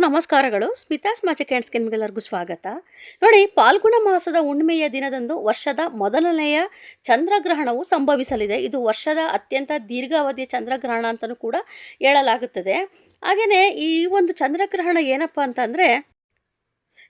ನಮಸ್ಕಾರಗಳು. Smitha's magic and skin ನಿಮಗೆಲ್ಲರಿಗೂ ಸ್ವಾಗತ. ನೋಡಿ, ಪಾಲ್ಗುಣ ಮಾಸದ ಹುಣ್ಣಿಮೆಯ ದಿನದಂದು ವರ್ಷದ ಮೊದಲನೆಯ ಚಂದ್ರಗ್ರಹಣವು ಸಂಭವಿಸಲಿದೆ. ಇದು ವರ್ಷದ ಅತ್ಯಂತ ದೀರ್ಘಾವಧಿಯ ಚಂದ್ರಗ್ರಹಣ ಅಂತಲೂ ಕೂಡ ಹೇಳಲಾಗುತ್ತದೆ. ಹಾಗೆಯೇ ಈ ಒಂದು ಚಂದ್ರಗ್ರಹಣ ಏನಪ್ಪ ಅಂತಂದರೆ,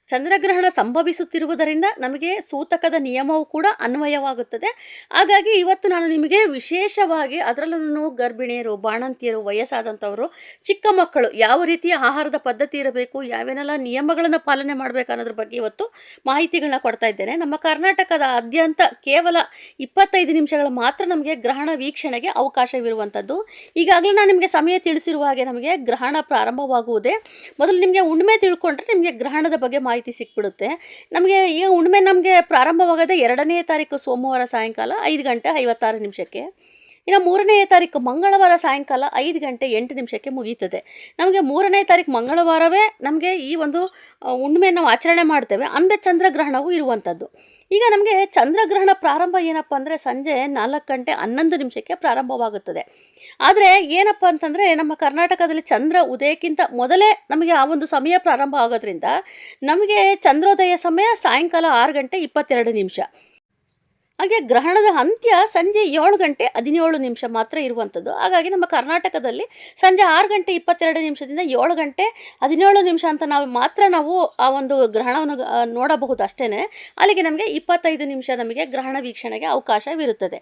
ಚಂದ್ರಗ್ರಹಣ ಸಂಭವಿಸುತ್ತಿರುವುದರಿಂದ ನಮಗೆ ಸೂತಕದ ನಿಯಮವೂ ಕೂಡ ಅನ್ವಯವಾಗುತ್ತದೆ. ಹಾಗಾಗಿ ಇವತ್ತು ನಾನು ನಿಮಗೆ ವಿಶೇಷವಾಗಿ, ಅದರಲ್ಲೂ ಗರ್ಭಿಣಿಯರು, ಬಾಣಂತಿಯರು, ವಯಸ್ಸಾದಂಥವರು, ಚಿಕ್ಕ ಮಕ್ಕಳು ಯಾವ ರೀತಿಯ ಆಹಾರದ ಪದ್ಧತಿ ಇರಬೇಕು, ಯಾವೇನೆಲ್ಲ ನಿಯಮಗಳನ್ನು ಪಾಲನೆ ಮಾಡಬೇಕು ಅನ್ನೋದ್ರ ಬಗ್ಗೆ ಇವತ್ತು ಮಾಹಿತಿಗಳನ್ನ ಕೊಡ್ತಾ ಇದ್ದೇನೆ. ನಮ್ಮ ಕರ್ನಾಟಕದಾದ್ಯಂತ ಕೇವಲ 25 ನಿಮಿಷಗಳು ಮಾತ್ರ ನಮಗೆ ಗ್ರಹಣ ವೀಕ್ಷಣೆಗೆ ಅವಕಾಶವಿರುವಂಥದ್ದು. ಈಗಾಗಲೇ ನಾನು ನಿಮಗೆ ಸಮಯ ತಿಳಿಸಿರುವ ಹಾಗೆ ನಮಗೆ ಗ್ರಹಣ ಪ್ರಾರಂಭವಾಗುವುದೇ ಮೊದಲು ನಿಮಗೆ ಹುಣ್ಣಿಮೆ ತಿಳ್ಕೊಂಡ್ರೆ ನಿಮಗೆ ಗ್ರಹಣದ ಬಗ್ಗೆ ಮಾಹಿತಿ ಸಿಕ್ಬಿಡುತ್ತೆ. ನಮಗೆ ಈ ಹುಣ್ಣಿಮೆ ನಮಗೆ ಪ್ರಾರಂಭವಾಗದೆ 2ನೇ ತಾರೀಕು ಸೋಮವಾರ ಸಾಯಂಕಾಲ 5 ಗಂಟೆ 56 ನಿಮಿಷಕ್ಕೆ. ಇನ್ನು 3ನೇ ತಾರೀಕು ಮಂಗಳವಾರ ಸಾಯಂಕಾಲ 5 ಗಂಟೆ 8 ನಿಮಿಷಕ್ಕೆ ಮುಗೀತದೆ. ನಮಗೆ 3ನೇ ತಾರೀಕು ಮಂಗಳವಾರವೇ ನಮಗೆ ಈ ಒಂದು ಹುಣ್ಣಿಮೆಯನ್ನು ನಾವು ಆಚರಣೆ ಮಾಡ್ತೇವೆ. ಅಂದೇ ಚಂದ್ರಗ್ರಹಣವು ಇರುವಂಥದ್ದು. ಈಗ ನಮಗೆ ಚಂದ್ರಗ್ರಹಣ ಪ್ರಾರಂಭ ಏನಪ್ಪ ಅಂದರೆ ಸಂಜೆ 4 ಗಂಟೆ 11 ನಿಮಿಷಕ್ಕೆ ಪ್ರಾರಂಭವಾಗುತ್ತದೆ. ಆದರೆ ಏನಪ್ಪ ಅಂತಂದರೆ, ನಮ್ಮ ಕರ್ನಾಟಕದಲ್ಲಿ ಚಂದ್ರ ಉದಯಕ್ಕಿಂತ ಮೊದಲೇ ನಮಗೆ ಆ ಒಂದು ಸಮಯ ಪ್ರಾರಂಭ ಆಗೋದ್ರಿಂದ ನಮಗೆ ಚಂದ್ರೋದಯ ಸಮಯ ಸಾಯಂಕಾಲ 6 ಗಂಟೆ 22 ನಿಮಿಷ. ಹಾಗೆ ಗ್ರಹಣದ ಅಂತ್ಯ ಸಂಜೆ 7 ಗಂಟೆ 17 ನಿಮಿಷ ಮಾತ್ರ ಇರುವಂಥದ್ದು. ಹಾಗಾಗಿ ನಮ್ಮ ಕರ್ನಾಟಕದಲ್ಲಿ ಸಂಜೆ 6 ಗಂಟೆ 22 ನಿಮಿಷದಿಂದ 7 ಗಂಟೆ 17 ನಿಮಿಷ ಅಂತ ನಾವು ಆ ಒಂದು ಗ್ರಹಣವನ್ನು ನೋಡಬಹುದು ಅಷ್ಟೇ. ಅಲ್ಲಿಗೆ ನಮಗೆ 25 ನಿಮಿಷ ನಮಗೆ ಗ್ರಹಣ ವೀಕ್ಷಣೆಗೆ ಅವಕಾಶವಿರುತ್ತದೆ.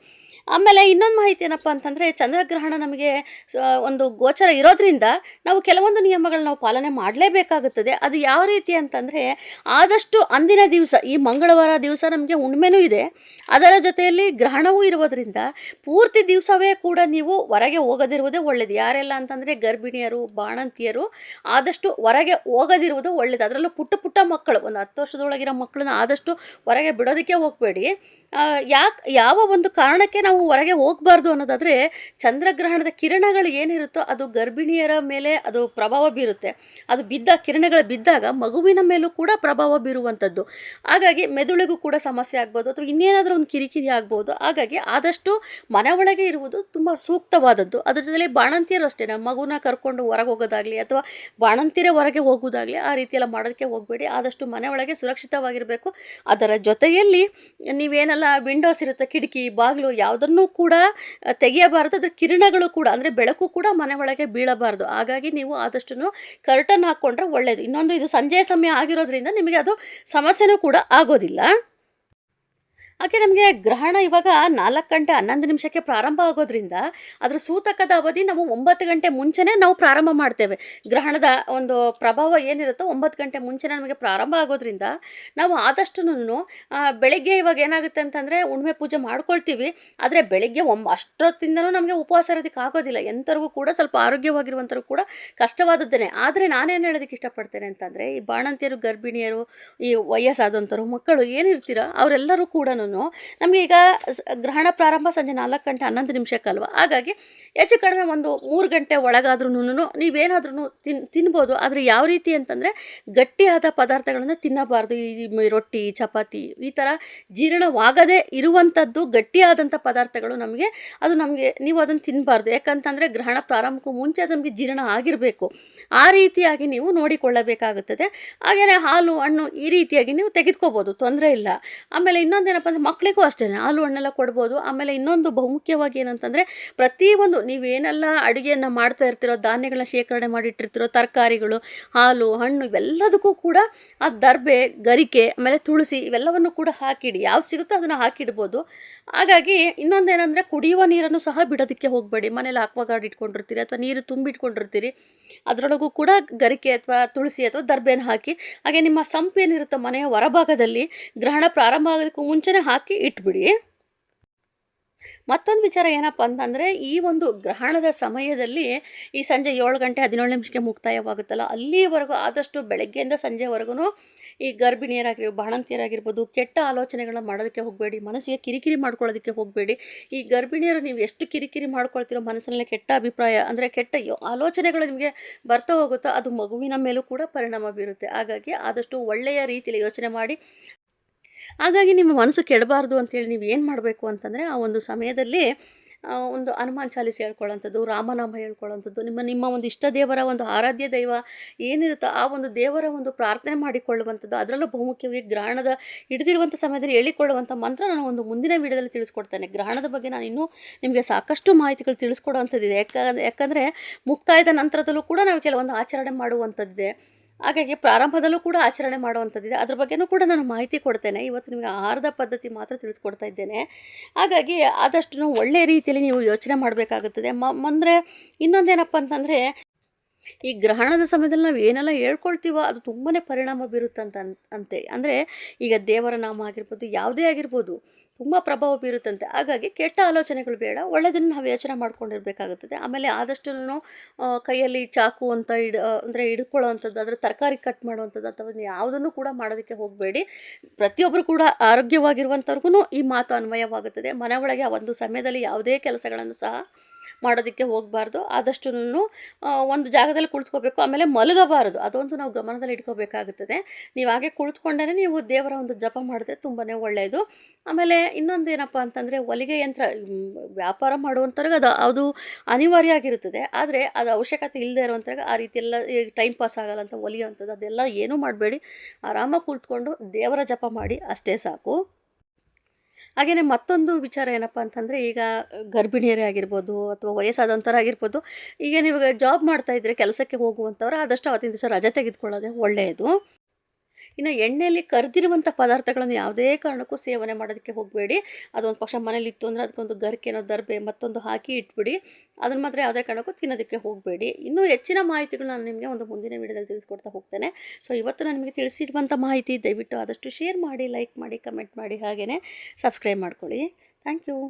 ಆಮೇಲೆ ಇನ್ನೊಂದು ಮಾಹಿತಿ ಏನಪ್ಪ ಅಂತಂದರೆ, ಚಂದ್ರಗ್ರಹಣ ನಮಗೆ ಒಂದು ಗೋಚರ ಇರೋದ್ರಿಂದ ನಾವು ಕೆಲವೊಂದು ನಿಯಮಗಳನ್ನ ನಾವು ಪಾಲನೆ ಮಾಡಲೇಬೇಕಾಗುತ್ತದೆ. ಅದು ಯಾವ ರೀತಿ ಅಂತಂದರೆ, ಆದಷ್ಟು ಅಂದಿನ ದಿವಸ, ಈ ಮಂಗಳವಾರ ದಿವಸ ನಮಗೆ ಹುಣ್ಣಿಮೆನೂ ಇದೆ, ಅದರ ಜೊತೆಯಲ್ಲಿ ಗ್ರಹಣವೂ ಇರುವುದರಿಂದ ಪೂರ್ತಿ ದಿವಸವೇ ಕೂಡ ನೀವು ಹೊರಗೆ ಹೋಗದಿರುವುದೇ ಒಳ್ಳೆಯದು. ಯಾರೆಲ್ಲ ಅಂತಂದರೆ ಗರ್ಭಿಣಿಯರು, ಬಾಣಂತಿಯರು ಆದಷ್ಟು ಹೊರಗೆ ಹೋಗದಿರುವುದು ಒಳ್ಳೆಯದು. ಅದರಲ್ಲೂ ಪುಟ್ಟ ಪುಟ್ಟ ಮಕ್ಕಳು, ಒಂದು 10 ವರ್ಷದೊಳಗಿರೋ ಮಕ್ಕಳನ್ನ ಆದಷ್ಟು ಹೊರಗೆ ಬಿಡೋದಕ್ಕೆ ಹೋಗಬೇಡಿ. ಯಾವ ಒಂದು ಕಾರಣಕ್ಕೆ ನಾವು ಹೊರಗೆ ಹೋಗಬಾರ್ದು ಅನ್ನೋದಾದರೆ, ಚಂದ್ರಗ್ರಹಣದ ಕಿರಣಗಳು ಏನಿರುತ್ತೋ ಅದು ಗರ್ಭಿಣಿಯರ ಮೇಲೆ ಅದು ಪ್ರಭಾವ ಬೀರುತ್ತೆ. ಅದು ಕಿರಣಗಳು ಬಿದ್ದಾಗ ಮಗುವಿನ ಮೇಲೂ ಕೂಡ ಪ್ರಭಾವ ಬೀರುವಂಥದ್ದು. ಹಾಗಾಗಿ ಮೆದುಳಿಗೂ ಕೂಡ ಸಮಸ್ಯೆ ಆಗ್ಬೋದು, ಅಥವಾ ಇನ್ನೇನಾದರೂ ಒಂದು ಕಿರಿಕಿರಿ ಆಗ್ಬೋದು. ಹಾಗಾಗಿ ಆದಷ್ಟು ಮನೆ ಒಳಗೆ ಇರುವುದು ತುಂಬ ಸೂಕ್ತವಾದದ್ದು. ಅದ್ರ ಜೊತೆಲಿ ಬಾಣಂತಿಯರು ಅಷ್ಟೇ, ಮಗುನ ಕರ್ಕೊಂಡು ಹೊರಗೆ ಹೋಗೋದಾಗಲಿ ಅಥವಾ ಬಾಣಂತಿಯರೇ ಹೊರಗೆ ಹೋಗೋದಾಗಲಿ ಆ ರೀತಿಯೆಲ್ಲ ಮಾಡೋದಕ್ಕೆ ಹೋಗಬೇಡಿ. ಆದಷ್ಟು ಮನೆ ಒಳಗೆ ಸುರಕ್ಷಿತವಾಗಿರಬೇಕು. ಅದರ ಜೊತೆಯಲ್ಲಿ ನೀವೇನೆಲ್ಲ ವಿಂಡೋಸ್ ಇರುತ್ತೆ, ಕಿಟಕಿ ಬಾಗಿಲು ಯಾವುದನ್ನು ಕೂಡ ತೆಗೆಯಬಾರದು. ಅದ್ರ ಕಿರಣಗಳು ಕೂಡ ಅಂದರೆ ಬೆಳಕು ಕೂಡ ಮನೆ ಒಳಗೆ ಬೀಳಬಾರ್ದು. ಹಾಗಾಗಿ ನೀವು ಆದಷ್ಟು ಕರ್ಟನ್ ಹಾಕ್ಕೊಂಡ್ರೆ ಒಳ್ಳೆಯದು. ಇನ್ನೊಂದು, ಇದು ಸಂಜೆ ಸಮಯ ಆಗಿರೋದ್ರಿಂದ ನಿಮಗೆ ಅದು ಸಮಸ್ಯೆನೂ ಕೂಡ ಆಗೋದಿಲ್ಲ. ಹಾಗೆ ನಮಗೆ ಗ್ರಹಣ ಇವಾಗ 4 ಗಂಟೆ 11 ನಿಮಿಷಕ್ಕೆ ಪ್ರಾರಂಭ ಆಗೋದ್ರಿಂದ ಅದರ ಸೂತಕದ ಅವಧಿ ನಾವು 9 ಗಂಟೆ ಮುಂಚೆನೇ ನಾವು ಪ್ರಾರಂಭ ಮಾಡ್ತೇವೆ. ಗ್ರಹಣದ ಒಂದು ಪ್ರಭಾವ ಏನಿರುತ್ತೋ 9 ಗಂಟೆ ಮುಂಚೆನೇ ನಮಗೆ ಪ್ರಾರಂಭ ಆಗೋದ್ರಿಂದ ನಾವು ಆದಷ್ಟು ಬೆಳಗ್ಗೆ ಇವಾಗ ಏನಾಗುತ್ತೆ ಅಂತಂದರೆ, ಹುಣ್ಣಿಮೆ ಪೂಜೆ ಮಾಡ್ಕೊಳ್ತೀವಿ, ಆದರೆ ಬೆಳಗ್ಗೆ ಅಷ್ಟೊತ್ತಿಂದನೂ ನಮಗೆ ಉಪವಾಸ ಇರೋದಕ್ಕೆ ಆಗೋದಿಲ್ಲ. ಎಂಥರಿಗೂ ಕೂಡ ಸ್ವಲ್ಪ ಆರೋಗ್ಯವಾಗಿರುವಂಥವ್ರು ಕೂಡ ಕಷ್ಟವಾದದ್ದೇನೆ. ಆದರೆ ನಾನೇನು ಹೇಳೋದಕ್ಕೆ ಇಷ್ಟಪಡ್ತೇನೆ ಅಂತಂದರೆ, ಈ ಬಾಣಂತಿಯರು, ಗರ್ಭಿಣಿಯರು, ಈ ವಯಸ್ಸಾದಂಥವ್ರು, ಮಕ್ಕಳು ಏನಿರ್ತೀರ ಅವರೆಲ್ಲರೂ ಕೂಡ ನಮಗೆ ಈಗ ಗ್ರಹಣ ಪ್ರಾರಂಭ ಸಂಜೆ 4 ಗಂಟೆ 11 ನಿಮಿಷಕ್ಕಲ್ವ. ಹಾಗಾಗಿ ಹೆಚ್ಚು ಕಡಿಮೆ ಒಂದು 3 ಗಂಟೆ ಒಳಗಾದ್ರೂ ನೀವೇನಾದ್ರೂ ತಿನ್ಬೋದು. ಆದರೆ ಯಾವ ರೀತಿ ಅಂತಂದರೆ, ಗಟ್ಟಿಯಾದ ಪದಾರ್ಥಗಳನ್ನು ತಿನ್ನಬಾರ್ದು. ಈ ರೊಟ್ಟಿ, ಚಪಾತಿ ಈ ಥರ ಜೀರ್ಣವಾಗದೇ ಇರುವಂಥದ್ದು ಗಟ್ಟಿಯಾದಂಥ ಪದಾರ್ಥಗಳು ನೀವು ಅದನ್ನು ತಿನ್ನಬಾರ್ದು. ಯಾಕಂತಂದರೆ ಗ್ರಹಣ ಪ್ರಾರಂಭಕ್ಕೂ ಮುಂಚೆ ಅದು ನಮಗೆ ಜೀರ್ಣ ಆಗಿರಬೇಕು. ಆ ರೀತಿಯಾಗಿ ನೀವು ನೋಡಿಕೊಳ್ಳಬೇಕಾಗುತ್ತದೆ. ಹಾಗೆಯೇ ಹಾಲು, ಹಣ್ಣು ಈ ರೀತಿಯಾಗಿ ನೀವು ತೆಗೆದುಕೋಬೋದು, ತೊಂದರೆ ಇಲ್ಲ. ಆಮೇಲೆ ಇನ್ನೊಂದೇನಪ್ಪ ಅಂದರೆ, ಮಕ್ಕಳಿಗೂ ಅಷ್ಟೇ ಹಾಲು ಹಣ್ಣೆಲ್ಲ ಕೊಡ್ಬೋದು. ಆಮೇಲೆ ಇನ್ನೊಂದು ಬಹುಮುಖ್ಯವಾಗಿ ಏನಂತಂದರೆ, ಪ್ರತಿಯೊಂದು ನೀವೇನೆಲ್ಲ ಅಡುಗೆಯನ್ನು ಮಾಡ್ತಾ ಇರ್ತೀರೋ, ಧಾನ್ಯಗಳನ್ನ ಶೇಖರಣೆ ಮಾಡಿಟ್ಟಿರ್ತೀರೋ, ತರಕಾರಿಗಳು, ಹಾಲು ಹಣ್ಣು ಇವೆಲ್ಲದಕ್ಕೂ ಕೂಡ ಆ ದರ್ಬೆ, ಗರಿಕೆ, ಆಮೇಲೆ ತುಳಸಿ ಇವೆಲ್ಲವನ್ನು ಕೂಡ ಹಾಕಿಡಿ. ಯಾವ್ದು ಸಿಗುತ್ತೋ ಅದನ್ನು ಹಾಕಿಡ್ಬೋದು. ಹಾಗಾಗಿ ಇನ್ನೊಂದೇನೆಂದರೆ, ಕುಡಿಯುವ ನೀರನ್ನು ಸಹ ಬಿಡೋದಕ್ಕೆ ಹೋಗಬೇಡಿ. ಮನೇಲಿ ಆಕ್ವಾಗಾರ್ಡ್ ಇಟ್ಕೊಂಡಿರ್ತೀರಿ ಅಥವಾ ನೀರು ತುಂಬಿಟ್ಕೊಂಡಿರ್ತೀರಿ, ಅದರೊಳಗೂ ಕೂಡ ಗರಿಕೆ ಅಥವಾ ತುಳಸಿ ಅಥವಾ ದರ್ಬೆನ ಹಾಕಿ, ಹಾಗೆ ನಿಮ್ಮ ಸಂಪು ಏನಿರುತ್ತೋ ಮನೆಯ ಹೊರಭಾಗದಲ್ಲಿ ಗ್ರಹಣ ಪ್ರಾರಂಭ ಆಗೋದಕ್ಕೂ ಮುಂಚೆನೇ ಹಾಕಿ ಇಟ್ಬಿಡಿ. ಮತ್ತೊಂದು ವಿಚಾರ ಏನಪ್ಪ ಅಂತಂದರೆ, ಈ ಒಂದು ಗ್ರಹಣದ ಸಮಯದಲ್ಲಿ ಈ ಸಂಜೆ 7 ಗಂಟೆ 17 ನಿಮಿಷಕ್ಕೆ ಮುಕ್ತಾಯವಾಗುತ್ತಲ್ಲ, ಅಲ್ಲಿವರೆಗೂ ಆದಷ್ಟು ಬೆಳಗ್ಗೆಯಿಂದ ಸಂಜೆವರೆಗೂ ಈ ಬಾಣಂತಿಯರಾಗಿರ್ಬೋದು, ಕೆಟ್ಟ ಆಲೋಚನೆಗಳನ್ನ ಮಾಡೋದಕ್ಕೆ ಹೋಗಬೇಡಿ. ಮನಸ್ಸಿಗೆ ಕಿರಿಕಿರಿ ಮಾಡ್ಕೊಳ್ಳೋದಕ್ಕೆ ಹೋಗಬೇಡಿ. ಈ ಗರ್ಭಿಣಿಯರು ನೀವು ಎಷ್ಟು ಕಿರಿಕಿರಿ ಮಾಡ್ಕೊಳ್ತೀರೋ, ಮನಸ್ಸಿನಲ್ಲಿ ಕೆಟ್ಟ ಅಭಿಪ್ರಾಯ ಅಂದರೆ ಕೆಟ್ಟ ಆಲೋಚನೆಗಳು ನಿಮಗೆ ಬರ್ತಾ ಹೋಗುತ್ತೋ, ಅದು ಮಗುವಿನ ಮೇಲೂ ಕೂಡ ಪರಿಣಾಮ ಬೀರುತ್ತೆ. ಹಾಗಾಗಿ ಆದಷ್ಟು ಒಳ್ಳೆಯ ರೀತಿಯಲ್ಲಿ ಯೋಚನೆ ಮಾಡಿ. ಹಾಗಾಗಿ ನಿಮ್ಮ ಮನಸ್ಸು ಕೆಡಬಾರ್ದು ಅಂತೇಳಿ ನೀವು ಏನು ಮಾಡಬೇಕು ಅಂತಂದರೆ, ಆ ಒಂದು ಸಮಯದಲ್ಲಿ ಒಂದು ಹನುಮಾನ್ ಚಾಲೀಸ್ ಹೇಳ್ಕೊಳ್ಳೋಂಥದ್ದು, ರಾಮನಾಮ ಹೇಳ್ಕೊಳ್ಳೋಂಥದ್ದು, ನಿಮ್ಮ ಒಂದು ಇಷ್ಟ ದೇವರ ಒಂದು ಆರಾಧ್ಯ ದೈವ ಏನಿರುತ್ತೋ ಆ ಒಂದು ದೇವರ ಒಂದು ಪ್ರಾರ್ಥನೆ ಮಾಡಿಕೊಳ್ಳುವಂಥದ್ದು, ಅದರಲ್ಲೂ ಬಹುಮುಖ್ಯವಾಗಿ ಗ್ರಹಣದ ಹಿಡಿದಿರುವಂಥ ಸಮಯದಲ್ಲಿ ಹೇಳಿಕೊಳ್ಳುವಂಥ ಮಂತ್ರ ನಾನು ಒಂದು ಮುಂದಿನ ವಿಡಿಯೋದಲ್ಲಿ ತಿಳಿಸ್ಕೊಡ್ತೇನೆ. ಗ್ರಹಣದ ಬಗ್ಗೆ ನಾನು ಇನ್ನೂ ನಿಮಗೆ ಸಾಕಷ್ಟು ಮಾಹಿತಿಗಳು ತಿಳಿಸ್ಕೊಡುವಂಥದ್ದಿದೆ. ಯಾಕಂದರೆ ಮುಕ್ತಾಯದ ನಂತರದಲ್ಲೂ ಕೂಡ ನಾವು ಕೆಲವೊಂದು ಆಚರಣೆ ಮಾಡುವಂಥದ್ದಿದೆ. ಹಾಗಾಗಿ ಪ್ರಾರಂಭದಲ್ಲೂ ಕೂಡ ಆಚರಣೆ ಮಾಡುವಂಥದ್ದಿದೆ. ಅದ್ರ ಬಗ್ಗೆನೂ ಕೂಡ ನಾನು ಮಾಹಿತಿ ಕೊಡ್ತೇನೆ. ಇವತ್ತು ನಿಮಗೆ ಆಹಾರದ ಪದ್ಧತಿ ಮಾತ್ರ ತಿಳಿಸ್ಕೊಡ್ತಾ ಇದ್ದೇನೆ. ಹಾಗಾಗಿ ಆದಷ್ಟು ಒಳ್ಳೆಯ ರೀತಿಯಲ್ಲಿ ನೀವು ಯೋಚನೆ ಮಾಡಬೇಕಾಗುತ್ತದೆ. ಅಂದರೆ ಇನ್ನೊಂದೇನಪ್ಪ ಅಂತಂದರೆ, ಈ ಗ್ರಹಣದ ಸಮಯದಲ್ಲಿ ನಾವು ಏನೆಲ್ಲ ಹೇಳ್ಕೊಳ್ತೀವೋ ಅದು ತುಂಬಾ ಪರಿಣಾಮ ಬೀರುತ್ತಂತ ಅಂತೆ. ಅಂದರೆ ಈಗ ದೇವರ ನಾಮ ಆಗಿರ್ಬೋದು, ಯಾವುದೇ ಆಗಿರ್ಬೋದು, ತುಂಬ ಪ್ರಭಾವ ಬೀರುತ್ತಂತೆ. ಹಾಗಾಗಿ ಕೆಟ್ಟ ಆಲೋಚನೆಗಳು ಬೇಡ, ಒಳ್ಳೆಯದನ್ನು ನಾವು ಯೋಚನೆ ಮಾಡ್ಕೊಂಡಿರ್ಬೇಕಾಗುತ್ತದೆ. ಆಮೇಲೆ ಆದಷ್ಟು ಕೈಯಲ್ಲಿ ಚಾಕು ಅಂತ ಅಂದರೆ ಹಿಡ್ಕೊಳ್ಳೋವಂಥದ್ದು, ಅದರ ತರಕಾರಿ ಕಟ್ ಮಾಡುವಂಥದ್ದು ಅಥವಾ ಯಾವುದನ್ನು ಕೂಡ ಮಾಡೋದಕ್ಕೆ ಹೋಗಬೇಡಿ. ಪ್ರತಿಯೊಬ್ಬರು ಕೂಡ ಆರೋಗ್ಯವಾಗಿರುವಂಥವ್ರಿಗೂ ಈ ಮಾತು ಅನ್ವಯವಾಗುತ್ತದೆ. ಮನೆ ಒಳಗೆ ಆ ಒಂದು ಸಮಯದಲ್ಲಿ ಯಾವುದೇ ಕೆಲಸಗಳನ್ನು ಸಹ ಮಾಡೋದಕ್ಕೆ ಹೋಗಬಾರ್ದು. ಆದಷ್ಟು ಒಂದು ಜಾಗದಲ್ಲಿ ಕುಳಿತುಕೋಬೇಕು. ಆಮೇಲೆ ಮಲಗಬಾರದು, ಅದೊಂದು ನಾವು ಗಮನದಲ್ಲಿ ಇಟ್ಕೋಬೇಕಾಗುತ್ತದೆ. ನೀವು ಹಾಗೆ ಕುಳಿತುಕೊಂಡೇ ನೀವು ದೇವರ ಒಂದು ಜಪ ಮಾಡಿದ್ರೆ ತುಂಬಾ ಒಳ್ಳೆಯದು. ಆಮೇಲೆ ಇನ್ನೊಂದೇನಪ್ಪ ಅಂತಂದರೆ, ಹೊಲಿಗೆ ಯಂತ್ರ ವ್ಯಾಪಾರ ಮಾಡುವಂಥವ್ರಿಗೆ ಅದು ಅನಿವಾರ್ಯ ಆಗಿರುತ್ತದೆ. ಆದರೆ ಅದು ಅವಶ್ಯಕತೆ ಇಲ್ಲದೆ ಇರುವಂಥವ್ರಿಗೆ ಆ ರೀತಿ ಎಲ್ಲ ಟೈಮ್ ಪಾಸ್ ಆಗಲ್ಲ ಅಂತ ಹೊಲಿಯುವಂಥದ್ದು ಅದೆಲ್ಲ ಏನೂ ಮಾಡಬೇಡಿ. ಆರಾಮಾಗಿ ಕುಳಿತುಕೊಂಡು ದೇವರ ಜಪ ಮಾಡಿ ಅಷ್ಟೇ ಸಾಕು. ಹಾಗೆಯೇ ಮತ್ತೊಂದು ವಿಚಾರ ಏನಪ್ಪ ಅಂತಂದರೆ, ಈಗ ಗರ್ಭಿಣಿಯರೇ ಆಗಿರ್ಬೋದು ಅಥವಾ ವಯಸ್ಸಾದಂಥವ್ರಾಗಿರ್ಬೋದು, ಈಗ ನೀವು ಜಾಬ್ ಮಾಡ್ತಾಯಿದ್ರೆ ಕೆಲಸಕ್ಕೆ ಹೋಗುವಂಥವ್ರು ಆದಷ್ಟು ಅವತ್ತಿನ ದಿವಸ ರಜೆ ತೆಗೆದುಕೊಳ್ಳೋದೇ ಒಳ್ಳೆಯದು. ಇನ್ನು ಎಣ್ಣೆಯಲ್ಲಿ ಕರೆದಿರುವಂಥ ಪದಾರ್ಥಗಳನ್ನು ಯಾವುದೇ ಕಾರಣಕ್ಕೂ ಸೇವನೆ ಮಾಡೋದಕ್ಕೆ ಹೋಗಬೇಡಿ. ಅದೊಂದು ಪಕ್ಷ ಮನೇಲಿ ಇತ್ತು ಅಂದರೆ ಅದಕ್ಕೊಂದು ಗರಿಕೆನೋ ದರ್ಬೆ ಮತ್ತೊಂದು ಹಾಕಿ ಇಟ್ಬಿಡಿ. ಅದನ್ನು ಮಾತ್ರ ಯಾವುದೇ ಕಾರಣಕ್ಕೂ ತಿನ್ನೋದಕ್ಕೆ ಹೋಗಬೇಡಿ. ಇನ್ನೂ ಹೆಚ್ಚಿನ ಮಾಹಿತಿಗಳು ನಾನು ನಿಮಗೆ ಒಂದು ಮುಂದಿನ ವಿಡಿಯೋದಲ್ಲಿ ತಿಳಿಸ್ಕೊಡ್ತಾ ಹೋಗ್ತೇನೆ. ಸೊ ಇವತ್ತು ನಾನು ನಿಮಗೆ ತಿಳಿಸಿರುವಂಥ ಮಾಹಿತಿ ದಯವಿಟ್ಟು ಆದಷ್ಟು ಶೇರ್ ಮಾಡಿ, ಲೈಕ್ ಮಾಡಿ, ಕಮೆಂಟ್ ಮಾಡಿ, ಹಾಗೆಯೇ ಸಬ್ಸ್ಕ್ರೈಬ್ ಮಾಡ್ಕೊಳ್ಳಿ. Thank you.